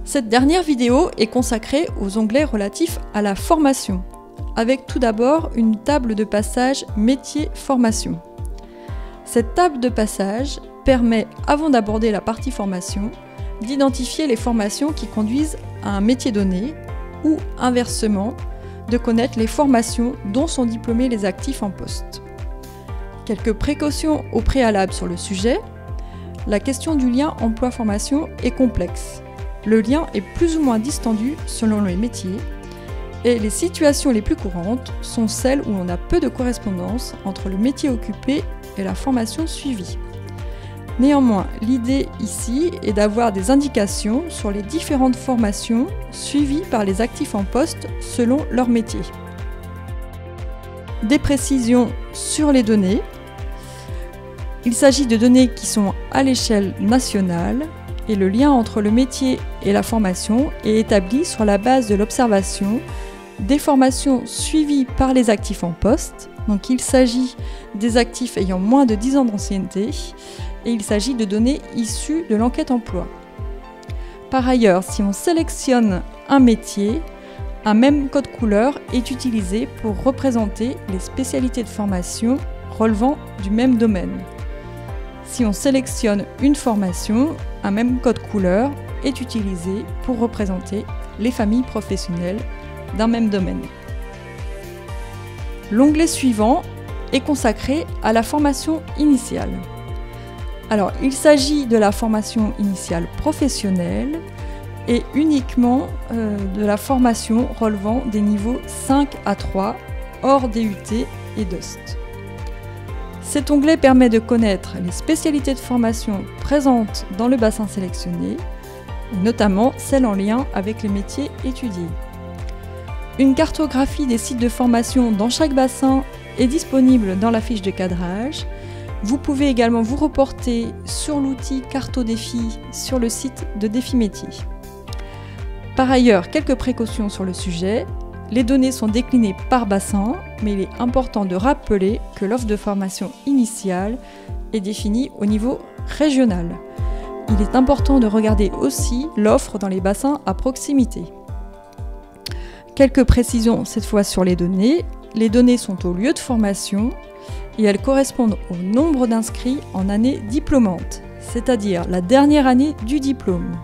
Cette dernière vidéo est consacrée aux onglets relatifs à la formation, avec tout d'abord une table de passage métier formation. Cette table de passage permet, avant d'aborder la partie formation, d'identifier les formations qui conduisent à un métier donné ou, inversement, de connaître les formations dont sont diplômés les actifs en poste. Quelques précautions au préalable sur le sujet. La question du lien emploi-formation est complexe. Le lien est plus ou moins distendu selon les métiers et les situations les plus courantes sont celles où on a peu de correspondance entre le métier occupé et la formation suivie. Néanmoins, l'idée ici est d'avoir des indications sur les différentes formations suivies par les actifs en poste selon leur métier. Des précisions sur les données. Il s'agit de données qui sont à l'échelle nationale et le lien entre le métier et la formation est établi sur la base de l'observation des formations suivies par les actifs en poste. Donc il s'agit des actifs ayant moins de 10 ans d'ancienneté et il s'agit de données issues de l'enquête emploi. Par ailleurs, si on sélectionne un métier, un même code couleur est utilisé pour représenter les spécialités de formation relevant du même domaine. Si on sélectionne une formation, un même code couleur est utilisé pour représenter les familles professionnelles d'un même domaine. L'onglet suivant est consacré à la formation initiale. Alors, il s'agit de la formation initiale professionnelle et uniquement de la formation relevant des niveaux 5 à 3 hors DUT et DOST. Cet onglet permet de connaître les spécialités de formation présentes dans le bassin sélectionné, notamment celles en lien avec les métiers étudiés. Une cartographie des sites de formation dans chaque bassin est disponible dans la fiche de cadrage. Vous pouvez également vous reporter sur l'outil Cartodéfi sur le site de Défi Métier. Par ailleurs, quelques précautions sur le sujet. Les données sont déclinées par bassin, mais il est important de rappeler que l'offre de formation initiale est définie au niveau régional. Il est important de regarder aussi l'offre dans les bassins à proximité. Quelques précisions cette fois sur les données. Les données sont au lieu de formation et elles correspondent au nombre d'inscrits en année diplômante, c'est-à-dire la dernière année du diplôme.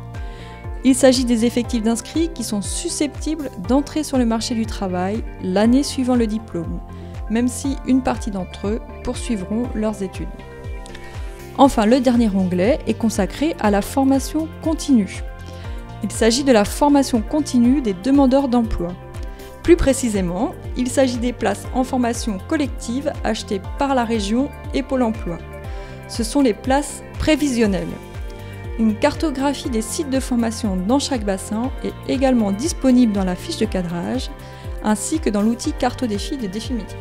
Il s'agit des effectifs d'inscrits qui sont susceptibles d'entrer sur le marché du travail l'année suivant le diplôme, même si une partie d'entre eux poursuivront leurs études. Enfin, le dernier onglet est consacré à la formation continue. Il s'agit de la formation continue des demandeurs d'emploi. Plus précisément, il s'agit des places en formation collective achetées par la région et Pôle emploi. Ce sont les places prévisionnelles. Une cartographie des sites de formation dans chaque bassin est également disponible dans la fiche de cadrage, ainsi que dans l'outil Cartodéfi de Défi Métier.